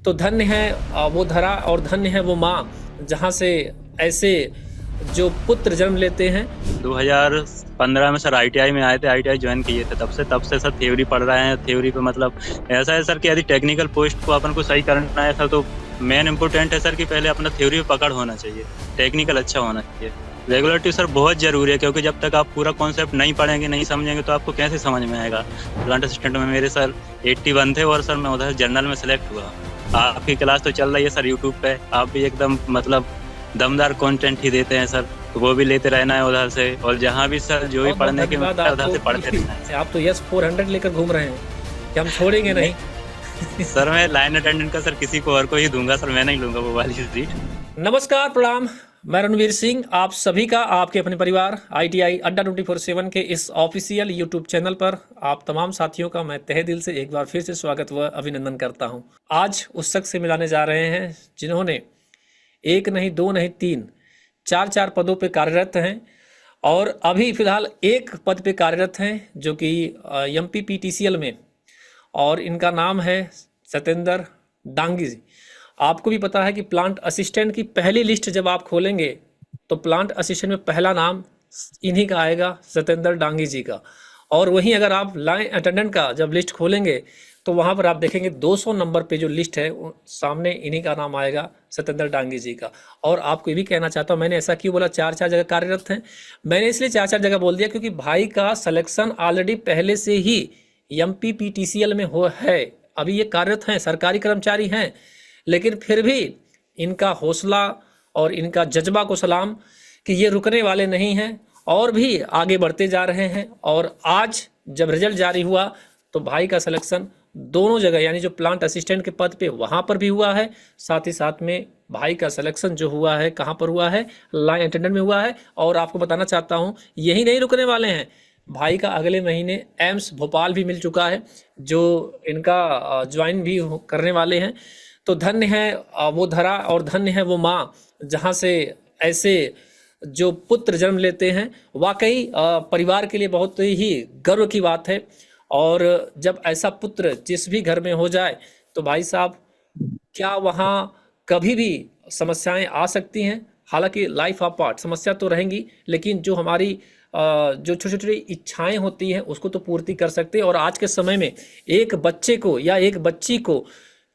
तो धन्य है वो धरा और धन्य है वो माँ जहाँ से ऐसे जो पुत्र जन्म लेते हैं। 2015 में सर आईटीआई में आए थे, आईटीआई ज्वाइन किए थे। तब से सर थ्योरी पढ़ रहे हैं। थ्योरी पे मतलब ऐसा है सर कि यदि टेक्निकल पोस्ट को अपन को सही करना है सर, तो मेन इम्पोर्टेंट है सर कि पहले अपना थ्योरी पे पकड़ होना चाहिए, टेक्निकल अच्छा होना चाहिए। रेगुलेटरी सर बहुत जरूरी है, क्योंकि जब तक आप पूरा कॉन्सेप्ट नहीं पढ़ेंगे, नहीं समझेंगे, तो आपको कैसे समझ में आएगा। प्लांट असिस्टेंट में मेरे सर 81 थे और सर मैं उधर जनरल में सेलेक्ट हुआ। आपकी क्लास तो चल रही है सर यूट्यूब पे, आप भी एकदम मतलब दमदार कंटेंट ही देते हैं सर, तो वो भी लेते रहना है उधर से। और जहाँ भी सर जो भी बहुत बहुत पढ़ने के धन्यवाद मिलता है उधर आपको से पढ़ते रहना है कि आप तो यस 400 लेकर घूम रहे हैं कि हम छोड़ेंगे नहीं नहीं। सर, मैं लाइन अटेंडेंट का सर किसी को और को ही दूंगा सर, मैं नहीं लूंगा वो वाली सीट। नमस्कार, प्रणाम। मैं रणवीर सिंह, आप सभी का आपके अपने परिवार आईटीआई अड्डा 24/7 के इस ऑफिशियल यूट्यूब चैनल पर आप तमाम साथियों का मैं तहे दिल से एक बार फिर से स्वागत व अभिनंदन करता हूं। आज उस शख्स से मिलाने जा रहे हैं जिन्होंने एक नहीं, दो नहीं, तीन, चार चार पदों पे कार्यरत हैं और अभी फिलहाल एक पद पे कार्यरत हैं जो कि एमपीपीटीसीएल में, और इनका नाम है सत्येंद्र डांगी जी। आपको भी पता है कि प्लांट असिस्टेंट की पहली लिस्ट जब आप खोलेंगे तो प्लांट असिस्टेंट में पहला नाम इन्हीं का आएगा, सत्येंद्र डांगी जी का। और वहीं अगर आप लाइन अटेंडेंट का जब लिस्ट खोलेंगे तो वहाँ पर आप देखेंगे 200 नंबर पे जो लिस्ट है सामने इन्हीं का नाम आएगा, सत्येंद्र डांगी जी का। और आपको ये भी कहना चाहता हूँ, मैंने ऐसा क्यों बोला चार चार जगह कार्यरत हैं, मैंने इसलिए चार चार जगह बोल दिया क्योंकि भाई का सिलेक्शन ऑलरेडी पहले से ही एमपीपीटीसीएल में हो है। अभी ये कार्यरत हैं, सरकारी कर्मचारी हैं, लेकिन फिर भी इनका हौसला और इनका जज्बा को सलाम कि ये रुकने वाले नहीं हैं और भी आगे बढ़ते जा रहे हैं। और आज जब रिजल्ट जारी हुआ तो भाई का सिलेक्शन दोनों जगह यानी जो प्लांट असिस्टेंट के पद पे वहाँ पर भी हुआ है, साथ ही साथ में भाई का सिलेक्शन जो हुआ है कहाँ पर हुआ है, लाइन अटेंडेंट में हुआ है। और आपको बताना चाहता हूँ यही नहीं रुकने वाले हैं, भाई का अगले महीने एम्स भोपाल भी मिल चुका है जो इनका ज्वाइन भी करने वाले हैं। तो धन्य है वो धरा और धन्य है वो माँ जहाँ से ऐसे जो पुत्र जन्म लेते हैं। वाकई परिवार के लिए बहुत ही गर्व की बात है। और जब ऐसा पुत्र जिस भी घर में हो जाए तो भाई साहब क्या वहाँ कभी भी समस्याएं आ सकती हैं। हालांकि लाइफ ऑफ पार्ट समस्या तो रहेंगी, लेकिन जो हमारी जो छोटी छोटी इच्छाएं होती हैं उसको तो पूर्ति कर सकते हैं। और आज के समय में एक बच्चे को या एक बच्ची को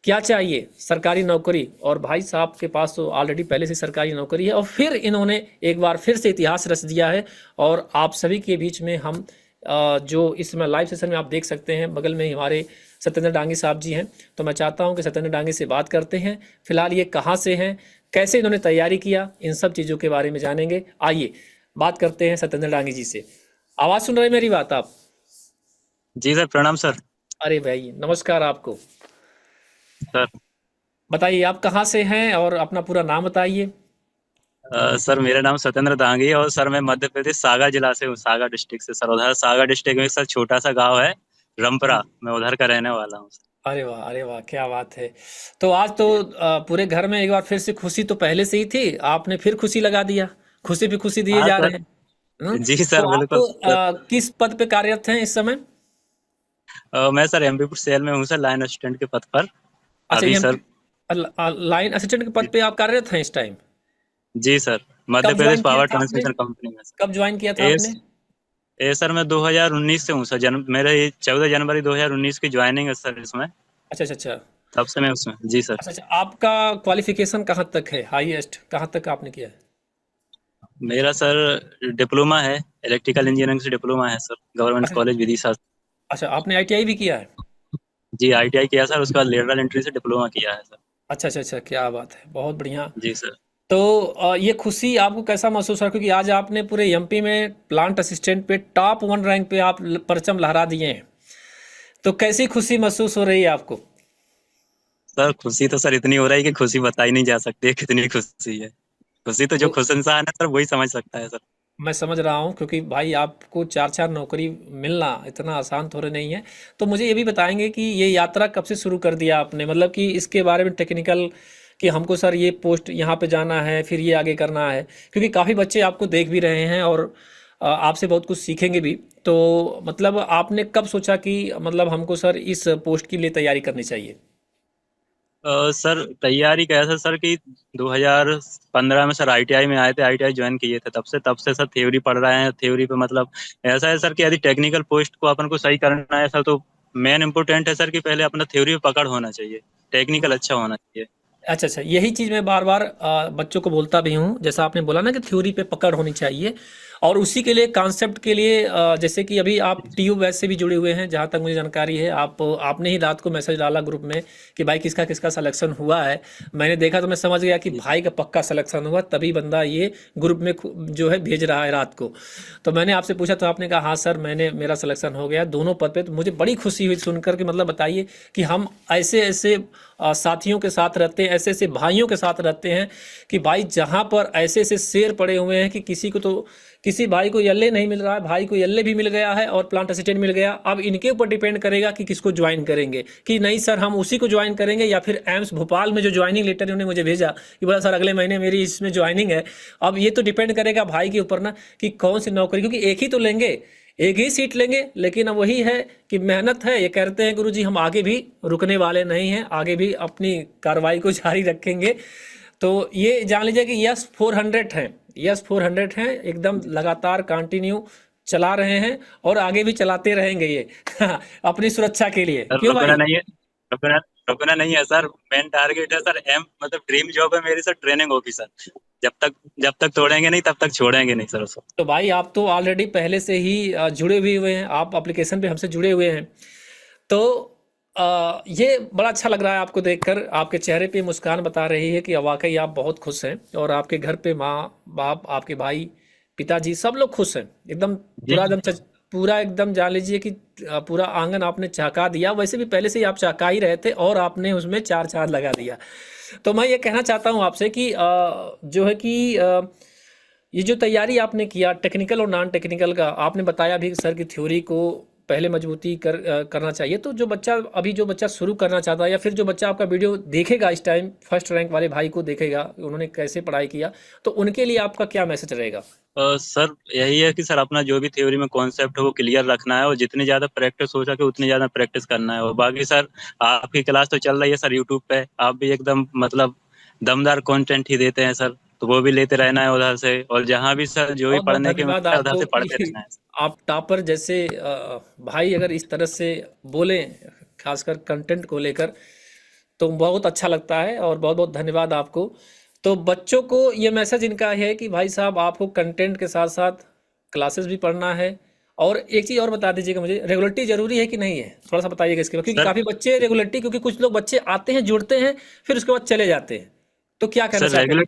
क्या चाहिए, सरकारी नौकरी। और भाई साहब के पास तो ऑलरेडी पहले से सरकारी नौकरी है और फिर इन्होंने एक बार फिर से इतिहास रच दिया है। और आप सभी के बीच में हम जो इस समय लाइव सेशन में आप देख सकते हैं, बगल में ही हमारे सत्येंद्र डांगी साहब जी हैं। तो मैं चाहता हूं कि सत्येंद्र डांगी से बात करते हैं, फिलहाल ये कहाँ से हैं, कैसे इन्होंने तैयारी किया, इन सब चीज़ों के बारे में जानेंगे। आइए बात करते हैं सत्येंद्र डांगी जी से। आवाज़ सुन रहे हैं मेरी बात आप? जी सर, प्रणाम सर। अरे भाई नमस्कार आपको। सर बताइए आप कहाँ से हैं और अपना पूरा नाम बताइए। सर मेरा नाम सत्येंद्र दांगी है और सर मैं मध्य प्रदेश सागा जिला से हूँ, सागा डिस्ट्रिक्ट से सर। उधर सागा डिस्ट्रिक्ट में एक सर छोटा सा गांव है रमपरा, मैं उधर का रहने वाला हूँ। अरे वाह, अरे वाह, क्या बात है। तो आज तो पूरे घर में एक बार फिर से खुशी तो पहले से ही थी, आपने फिर खुशी लगा दिया, खुशी पे खुशी दिए हाँ जा सर। रहे हैं। जी तो सर, आप बिल्कुल सर। किस पद पे कार्यरत हैं इस समय? मैं सर एमपीपुर सेल में हूँ सर, लाइन असिस्टेंट के पद पर अच्छा, अभी एमपी सर। लाइन असिस्टेंट के पद पे आप कार्यरत हैं इस टाइम? जी सर, मध्य कब प्रदेश ज्वाइन किया पावर था आपने? ट्रांसमिशन कंपनी में कब ज्वाइन किया सर। था आपने? ए सर मैं 2019 से हूँ सर। मेरा ये 14 जनवरी 2019 की ज्वाइनिंग है सर इसमें। अच्छा अच्छा अच्छा। तब से मैं उसमें। जी सर। अच्छा अच्छा, आपका क्वालिफिकेशन कहाँ तक है, हाईएस्ट कहाँ तक आपने किया है? मेरा सर डिप्लोमा है, इलेक्ट्रिकल इंजीनियरिंग से डिप्लोमा है सर, गवर्नमेंट अच्छा कॉलेज विदिशा। अच्छा, आपने आईटीआई भी किया है? जी आईटीआई किया सर, उसके बाद लेटरल एंट्री से डिप्लोमा किया है सर। अच्छा अच्छा अच्छा, क्या बात है, बहुत बढ़िया। जी सर। तो ये खुशी आपको कैसा महसूस हुआ, क्योंकि आज आपने पूरे एमपी में प्लांट असिस्टेंट पे टॉप 1 रैंक पे आप परचम लहरा दिए हैं। तो कैसी खुशी महसूस हो रही है आपको? सर खुशी तो सर इतनी हो रही है कि खुशी बताई नहीं जा सकती है कितनी खुशी है। खुशी तो जो तो खुश इंसान है सर वही समझ सकता है सर। मैं समझ रहा हूँ, क्योंकि भाई आपको चार चार नौकरी मिलना इतना आसान थोड़े नहीं है। तो मुझे ये भी बताएंगे कि ये यात्रा कब से शुरू कर दिया आपने, मतलब कि इसके बारे में टेक्निकल कि हमको सर ये पोस्ट यहाँ पे जाना है फिर ये आगे करना है, क्योंकि काफ़ी बच्चे आपको देख भी रहे हैं और आपसे बहुत कुछ सीखेंगे भी। तो मतलब आपने कब सोचा कि मतलब हमको सर इस पोस्ट के लिए तैयारी करनी चाहिए? सर तैयारी कैसा सर कि 2015 में सर आईटीआई में आए थे, आईटीआई ज्वाइन किए थे। तब से सर थ्योरी पढ़ रहे हैं। थ्योरी पे मतलब ऐसा है सर कि यदि टेक्निकल पोस्ट को अपन को सही करना है सर, तो मेन इम्पोर्टेंट है सर कि पहले अपना थ्योरी पे पकड़ होना चाहिए, टेक्निकल अच्छा होना चाहिए। अच्छा अच्छा, यही चीज़ मैं बार बार बच्चों को बोलता भी हूँ, जैसा आपने बोला ना कि थ्योरी पे पकड़ होनी चाहिए। और उसी के लिए कॉन्सेप्ट के लिए जैसे कि अभी आप ट्यूब बैच से भी जुड़े हुए हैं, जहाँ तक मुझे जानकारी है। आपने ही रात को मैसेज डाला ग्रुप में कि भाई किसका किसका सिलेक्शन हुआ है। मैंने देखा तो मैं समझ गया कि भाई का पक्का सिलेक्शन हुआ, तभी बंदा ये ग्रुप में जो है भेज रहा है रात को। तो मैंने आपसे पूछा तो आपने कहा हाँ सर, मेरा सिलेक्शन हो गया दोनों पद पे। तो मुझे बड़ी खुशी हुई सुनकर कि मतलब बताइए कि हम ऐसे ऐसे साथियों के साथ रहते हैं, ऐसे ऐसे भाइयों के साथ रहते हैं कि भाई जहाँ पर ऐसे ऐसे शेर पड़े हुए हैं कि किसी भाई को यल्ले नहीं मिल रहा है, भाई को यल्ले भी मिल गया है और प्लांट असिस्टेंट मिल गया। अब इनके ऊपर डिपेंड करेगा कि किसको ज्वाइन करेंगे, कि नहीं सर हम उसी को ज्वाइन करेंगे, या फिर एम्स भोपाल में जो ज्वाइनिंग लेटर उन्होंने मुझे भेजा कि बोला सर अगले महीने मेरी इसमें ज्वाइनिंग है। अब ये तो डिपेंड करेगा भाई के ऊपर ना कि कौन सी नौकरी, क्योंकि एक ही तो लेंगे, एक ही सीट लेंगे। लेकिन अब वही है कि मेहनत है। ये कहते हैं गुरुजी हम आगे भी रुकने वाले नहीं हैं, आगे भी अपनी कार्रवाई को जारी रखेंगे। तो ये जान लीजिए कि यस 400 हैं, यस 400 हैं, एकदम लगातार कंटिन्यू चला रहे हैं और आगे भी चलाते रहेंगे ये अपनी सुरक्षा के लिए। सर क्यों रुकना भाई? नहीं है, रुकना रुकना नहीं है सर। मेन टारगेट है सर, एम मतलब ड्रीम जॉब है मेरी सर, ट्रेनिंग ऑफिसर। जब तक तोड़ेंगे नहीं तब तक छोड़ेंगे नहीं सर उसको। तो भाई आप तो ऑलरेडी पहले से ही जुड़े भी हुए हैं, आप एप्लीकेशन पे हमसे जुड़े हुए हैं। तो ये बड़ा अच्छा लग रहा है आपको देखकर, आपके चेहरे पे मुस्कान बता रही है कि वाकई आप बहुत खुश हैं, और आपके घर पे माँ बाप, आपके भाई, पिताजी सब लोग खुश हैं एकदम। जी पूरा एकदम जान लीजिए कि पूरा आंगन आपने चहका दिया। वैसे भी पहले से ही आप चहका ही रहे थे और आपने उसमें चार चांद लगा दिया। तो मैं ये कहना चाहता हूँ आपसे कि जो है कि ये जो तैयारी आपने किया टेक्निकल और नॉन टेक्निकल का, आपने बताया भी सर की थ्योरी को पहले मजबूती करना चाहिए। तो जो बच्चा शुरू करना चाहता है, या फिर जो बच्चा आपका वीडियो देखेगा इस टाइम, फर्स्ट रैंक वाले भाई को देखेगा उन्होंने कैसे पढ़ाई किया, तो उनके लिए आपका क्या मैसेज रहेगा? सर यही है कि सर अपना जो भी थ्योरी में कॉन्सेप्ट है वो क्लियर रखना है, और जितनी ज़्यादा प्रैक्टिस हो सके उतनी ज़्यादा प्रैक्टिस करना है। और बाकी सर आपकी क्लास तो चल रही है सर यूट्यूब पे, आप भी एकदम मतलब दमदार कंटेंट ही देते हैं सर, तो वो भी लेते रहना है उधर से। और जहाँ भी सर जो भी बहुत बहुत पढ़ने के धन्यवाद मिलता है उधर आपको से पढ़ते कि रहना है। आप टॉपर जैसे भाई अगर इस तरह से बोलें, खासकर कंटेंट को लेकर, तो बहुत अच्छा लगता है। और बहुत बहुत धन्यवाद आपको। तो बच्चों को ये मैसेज इनका है कि भाई साहब आपको कंटेंट के साथ साथ क्लासेस भी पढ़ना है। और एक चीज़ और बता दीजिएगा मुझे, रेगुलरिटी ज़रूरी है कि नहीं है, थोड़ा सा बताइएगा इसके बाद, क्योंकि सर काफ़ी बच्चे रेगुलरिटी, क्योंकि कुछ लोग बच्चे आते हैं जुड़ते हैं फिर उसके बाद चले जाते हैं। तो क्या कहना सर चाहते हैं?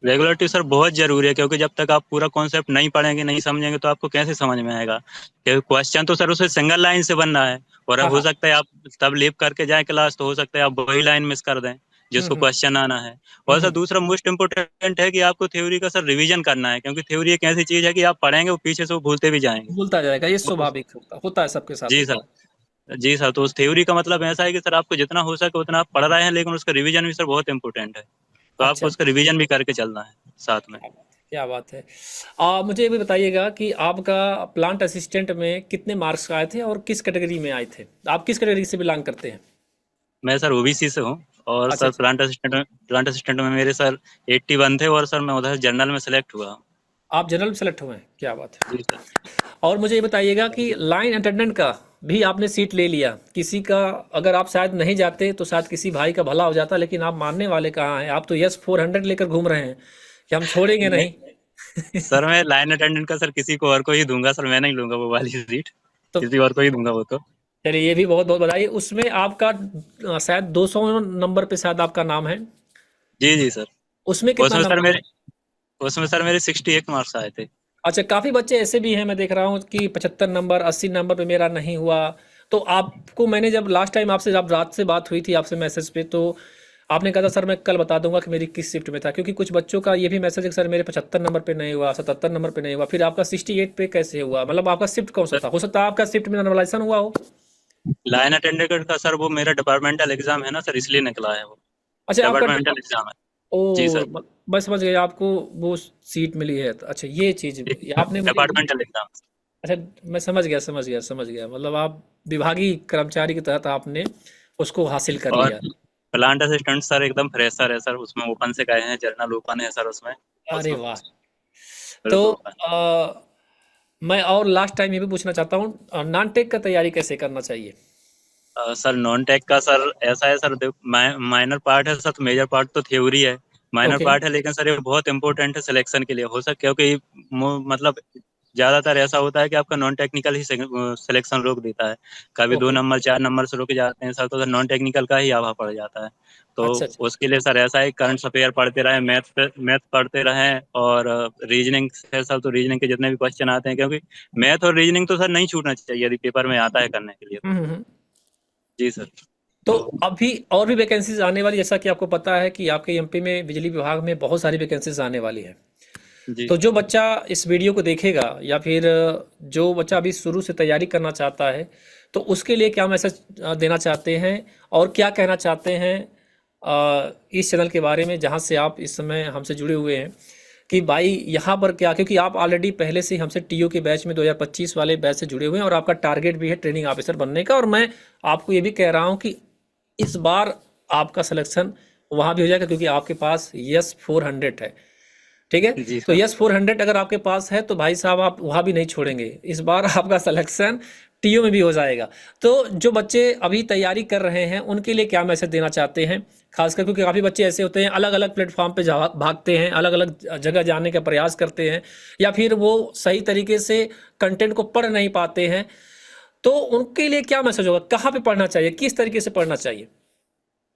रेगुलरिटी सर बहुत जरूरी है, क्योंकि जब तक आप पूरा कॉन्सेप्ट नहीं पढ़ेंगे नहीं समझेंगे तो आपको कैसे समझ में आएगा। क्योंकि क्वेश्चन तो सर उसे सिंगल लाइन से बनना है, और हाँ अब हो हाँ। सकता है आप तब लीव करके जाए क्लास, तो हो सकता है आप वही लाइन मिस कर दें जिसको हम्म। क्वेश्चन आना है। और सर हम्म। दूसरा मोस्ट इम्पोर्टेंट है कि आपको थ्योरी का सर रिवीजन करना है, क्योंकि थ्योरी एक ऐसी चीज है कि आप पढ़ेंगे वो पीछे से वो भूलते भी जाएंगे। भूलता जाएगा, ये तो स्वाभाविक होता है, सबके साथ जी होता है। सर, जी सर, तो उस थ्योरी का मतलब ऐसा है कि सर आपको जितना हो सके उतना आप पढ़ रहे हैं, लेकिन उसका रिवीजन भी सर बहुत इंपॉर्टेंट है। तो आपको अच्छा। उसका रिवीजन भी करके चलना है साथ में। क्या बात है। मुझे ये भी बताइएगा कि आपका प्लांट असिस्टेंट में कितने मार्क्स आए थे और किस कैटेगरी में आए थे? आप किस कैटेगरी से बिलोंग करते हैं? मैं सर ओबीसी से हूँ, और अच्छा सर अच्छा। प्लांट असिस्टेंट में मेरे सर 81 थे, और सर मैं उधर जनरल में सेलेक्ट हुआ हूँ। आप जनरल में सेलेक्ट हुए हैं, क्या बात है। जी सर। और मुझे ये बताइएगा कि लाइन अटेंडेंट का भी आपने सीट ले लिया किसी का? अगर आप शायद नहीं जाते तो शायद किसी भाई का भला हो जाता, लेकिन आप मानने वाले कहाँ हैं, आप तो यस 400 लेकर घूम रहे हैं कि हम छोड़ेंगे नहीं नहीं। सर, मैं लाइन अटेंडेंट का सर किसी को और को ही दूंगा सर, मैं नहीं लूंगा वो वाली सीट, तो किसी और को ही दूंगा वो तो। चलिए, ये भी बहुत बहुत बधाई। उसमें आपका शायद 200 नंबर पे शायद आपका नाम है। जी जी सर। उसमें कितना उसमें सर नंबर? मेरे उसमें सर मेरे 68 मार्क्स आए थे। अच्छा, काफ़ी बच्चे ऐसे भी हैं, मैं देख रहा हूँ कि 75 नंबर 80 नंबर पे मेरा नहीं हुआ। तो आपको मैंने जब लास्ट टाइम आपसे, जब रात से बात हुई थी आपसे मैसेज पे, तो आपने कहा था सर मैं कल बता दूंगा कि मेरी किस शिफ्ट में था, क्योंकि कुछ बच्चों का ये भी मैसेज है कि सर मेरे 75 नंबर पे नहीं हुआ, 77 नंबर पे नहीं हुआ, फिर आपका 68 पे कैसे हुआ? मतलब आपका शिफ्ट कौन सा सर था? हो सकता है आपका शिफ्ट में नॉर्मलाइजेशन हुआ हो। लाइन अटेंडेंट का सर वो मेरा डिपार्टमेंटल एग्जाम है ना सर, इसलिए निकला है वो। अच्छा आपका डिपार्टमेंटल एग्जाम है। जी ओ सर। मैं समझ गया, आपको वो सीट मिली है। तो अच्छा ये चीज़, ये आपने मुझे, डिपार्टमेंटल एग्जाम। अच्छा मैं समझ गया समझ गया समझ गया, मतलब आप विभागीय कर्मचारी के तहत आपने उसको हासिल कर और लिया। प्लांट असिस्टेंट सर एकदम फ्रेशर है सर, उसमें ओपन से गए हैं, जर्नल ओपन है सर उसमें। अरे उसमें वाह। तो बिल्कुल open। मैं और लास्ट टाइम ये भी पूछना चाहता हूँ, नॉन टेक का तैयारी कैसे करना चाहिए? सर नॉन टेक का सर ऐसा है सर, माइनर पार्ट है सर, तो मेजर पार्ट तो थ्योरी है, माइनर ओके। पार्ट है, लेकिन सर ये बहुत इंपॉर्टेंट है सिलेक्शन के लिए हो सके, क्योंकि मतलब ज्यादातर ऐसा होता है कि आपका नॉन टेक्निकल ही सिलेक्शन रोक देता है, कभी दो ओके। नंबर 4 नंबर से रोके जाते हैं सर, तो सर नॉन टेक्निकल का ही आभा पड़ जाता है। तो अच्छा अच्छा। उसके लिए सर ऐसा है, करंट अफेयर पढ़ते रहें, मैथ पढ़ते रहें, और रीजनिंग है सर, तो रीजनिंग के जितने भी क्वेश्चन आते हैं, क्योंकि मैथ और रीजनिंग तो सर नहीं छूटना चाहिए यदि पेपर में आता है करने के लिए तो। हम्म। जी सर। तो तो अभी और भी वैकेंसीज आने वाली, जैसा कि आपको पता है कि आपके एमपी में बिजली विभाग में बहुत सारी वैकेंसीज आने वाली है। जी तो जो बच्चा इस वीडियो को देखेगा या फिर जो बच्चा अभी शुरू से तैयारी करना चाहता है, तो उसके लिए क्या मैसेज देना चाहते हैं और क्या कहना चाहते हैं इस चैनल के बारे में जहां से आप इस समय हमसे जुड़े हुए हैं, कि भाई यहाँ पर क्या, क्योंकि आप ऑलरेडी पहले से ही हमसे टीओ के बैच में 2025 वाले बैच से जुड़े हुए हैं और आपका टारगेट भी है ट्रेनिंग ऑफिसर बनने का, और मैं आपको ये भी कह रहा हूँ कि इस बार आपका सिलेक्शन वहाँ भी हो जाएगा, क्योंकि आपके पास यस 400 है। ठीक है। जी तो सर। यस 400 अगर आपके पास है तो भाई साहब आप वहाँ भी नहीं छोड़ेंगे, इस बार आपका सिलेक्शन टीओ में भी हो जाएगा। तो जो बच्चे अभी तैयारी कर रहे हैं उनके लिए क्या मैसेज देना चाहते हैं, खासकर क्योंकि काफ़ी बच्चे ऐसे होते हैं अलग अलग प्लेटफॉर्म पे भागते हैं, अलग अलग जगह जाने का प्रयास करते हैं, या फिर वो सही तरीके से कंटेंट को पढ़ नहीं पाते हैं, तो उनके लिए क्या मैसेज होगा, कहाँ पे पढ़ना चाहिए, किस तरीके से पढ़ना चाहिए?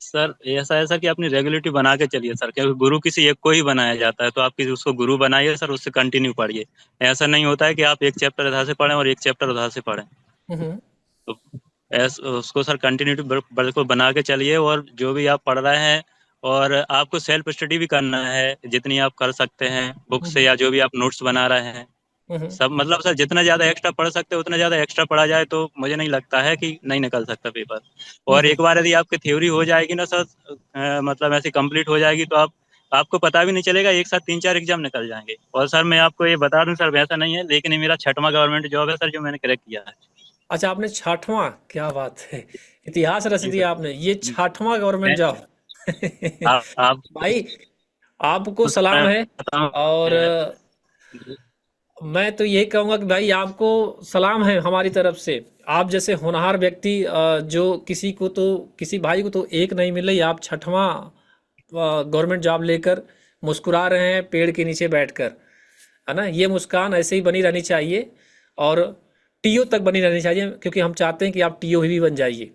सर ऐसा है सर कि अपनी रेगुलरिटी बना के चलिए सर, क्योंकि गुरु किसी एक को ही बनाया जाता है, तो आप किसी उसको गुरु बनाइए सर, उससे कंटिन्यू पढ़िए। ऐसा नहीं होता है कि आप एक चैप्टर इधर से पढ़ें और एक चैप्टर उधर से पढ़ें। हम्म। तो उसको सर कंटिन्यूटी बिल्कुल बना के चलिए, और जो भी आप पढ़ रहे हैं, और आपको सेल्फ स्टडी भी करना है जितनी आप कर सकते हैं बुक से, हम्म। या जो भी आप नोट्स बना रहे हैं हम्म। सब, मतलब सर जितना ज्यादा एक्स्ट्रा पढ़ सकते हैं उतना ज्यादा एक्स्ट्रा पढ़ा जाए, तो मुझे नहीं लगता है कि नहीं निकल सकता पेपर। और हम्म। एक बार यदि आपकी थ्योरी हो जाएगी ना सर, मतलब ऐसी कंप्लीट हो जाएगी, तो आप आपको पता भी नहीं चलेगा, एक साथ 3-4 एग्जाम निकल जाएंगे। और सर मैं आपको ये बता दूं सर, वैसा नहीं है, लेकिन ये मेरा 6वां गवर्नमेंट जॉब है सर जो मैंने क्रैक किया है। अच्छा, आपने 6वां, क्या बात है, इतिहास रच जी दिया सर। आपने, ये 6वां गवर्नमेंट मैं जॉब। आप भाई आपको मैं सलाम है। बताऊं, और मैं तो यही कहूँगा कि भाई आपको सलाम है हमारी तरफ से। आप जैसे होनहार व्यक्ति, जो किसी भाई को तो एक नहीं मिल रही, आप 6वां गवर्नमेंट जॉब लेकर मुस्कुरा रहे हैं पेड़ के नीचे बैठकर, है ना? ये मुस्कान ऐसे ही बनी रहनी चाहिए, और टीओ तक बनी रहनी चाहिए, क्योंकि हम चाहते हैं कि आप टीओ भी बन जाइए।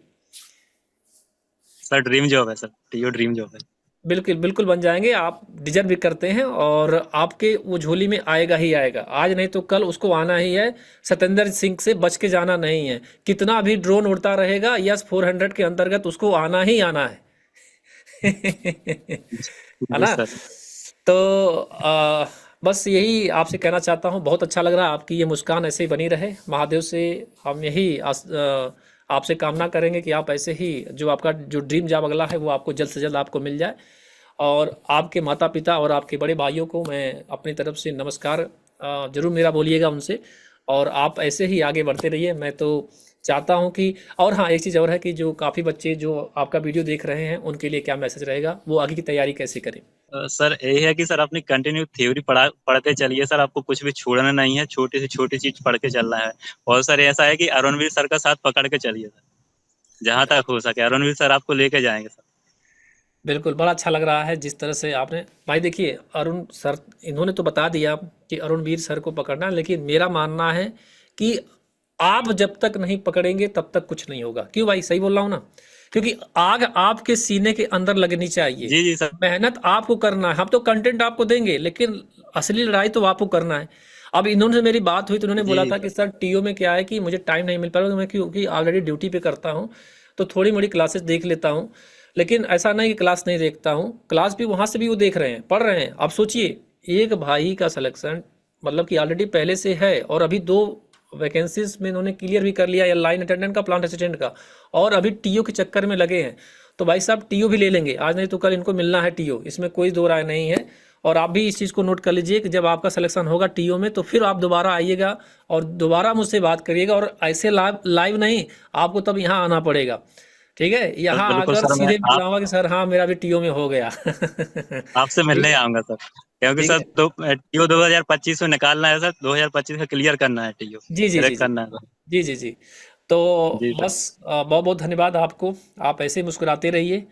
सर ड्रीम जॉब है सर, टीओ ड्रीम जॉब है। बिल्कुल बिल्कुल बन जाएंगे, आप डिजर्व भी करते हैं, और आपके वो झोली में आएगा ही आएगा, आज नहीं तो कल उसको आना ही है। सत्येंद्र सिंह से बच के जाना नहीं है, कितना भी ड्रोन उड़ता रहेगा, यस 400 के अंतर्गत उसको आना ही आना है। है जी ना? सर। तो बस यही आपसे कहना चाहता हूँ, बहुत अच्छा लग रहा है, आपकी ये मुस्कान ऐसे ही बनी रहे, महादेव से हम यही आपसे कामना करेंगे कि आप ऐसे ही, जो आपका जो ड्रीम जॉब अगला है वो आपको जल्द से जल्द आपको मिल जाए। और आपके माता पिता और आपके बड़े भाइयों को मैं अपनी तरफ से नमस्कार जरूर मेरा बोलिएगा उनसे, और आप ऐसे ही आगे बढ़ते रहिए। मैं तो चाहता हूं कि, और हाँ एक चीज़ और है कि जो काफ़ी बच्चे जो आपका वीडियो देख रहे हैं उनके लिए क्या मैसेज रहेगा, वो आगे की तैयारी कैसे करें? सर यही है कि सर अपनी कंटिन्यू थ्योरी पढ़ते चलिए सर, आपको कुछ भी छोड़ना नहीं है, छोटी से छोटी चीज पढ़ के चलना है। और सर ऐसा है कि अरुणवीर सर का साथ पकड़ के चलिए सर, जहां तक हो सके अरुणवीर सर आपको लेके जाएंगे सर। बिल्कुल, बड़ा अच्छा लग रहा है जिस तरह से आपने, भाई देखिए अरुण सर इन्होंने तो बता दिया कि अरुणवीर सर को पकड़ना है, लेकिन मेरा मानना है कि आप जब तक नहीं पकड़ेंगे तब तक कुछ नहीं होगा। क्यों भाई, सही बोल रहा हूँ ना? क्योंकि आग आपके सीने के अंदर लगनी चाहिए, जी जी सर। मेहनत आपको करना है, हम तो कंटेंट आपको देंगे लेकिन असली लड़ाई तो आपको करना है। अब इन्होंने से मेरी बात हुई तो उन्होंने जी बोला जी था सर। कि सर टीओ में क्या है कि मुझे टाइम नहीं मिल पा रहा, तो मैं क्योंकि ऑलरेडी ड्यूटी पे करता हूँ तो थोड़ी मोड़ी क्लासेस देख लेता हूँ। लेकिन ऐसा नहीं कि क्लास नहीं देखता हूँ, क्लास भी वहाँ से भी वो देख रहे हैं, पढ़ रहे हैं। अब सोचिए, एक भाई का सिलेक्शन मतलब कि ऑलरेडी पहले से है, और अभी 2 वैकेंसीज में इन्होंने क्लियर भी कर लिया है, लाइन अटेंडेंट का, प्लांट असिस्टेंट का, और अभी टीओ के चक्कर में लगे हैं। तो भाई साहब टीओ भी ले लेंगे, आज नहीं तो कल इनको मिलना है टीओ, इसमें कोई दो राय नहीं है। और आप भी इस चीज़ को नोट कर लीजिए कि जब आपका सिलेक्शन होगा टीओ में तो फिर आप दोबारा आइएगा और दोबारा मुझसे बात करिएगा, और ऐसे लाइव लाइव नहीं, आपको तब यहाँ आना पड़ेगा। ठीक है, यहाँ बिल्कुल आकर सर, मैं सीधे आप बुलाऊंगा कि सर हाँ मेरा भी टीओ में हो गया। आपसे ठीक मिलने है। आऊंगा सर, क्योंकि ठीक सर है। तो टीओ 2025 में निकालना है सर, 2025 में क्लियर करना है, TO ji ji ji crack जी। करना है सर। जी जी जी। तो जी सर। बस बहुत बहुत धन्यवाद आपको। आप ऐसे ही मुस्कुराते रहिए।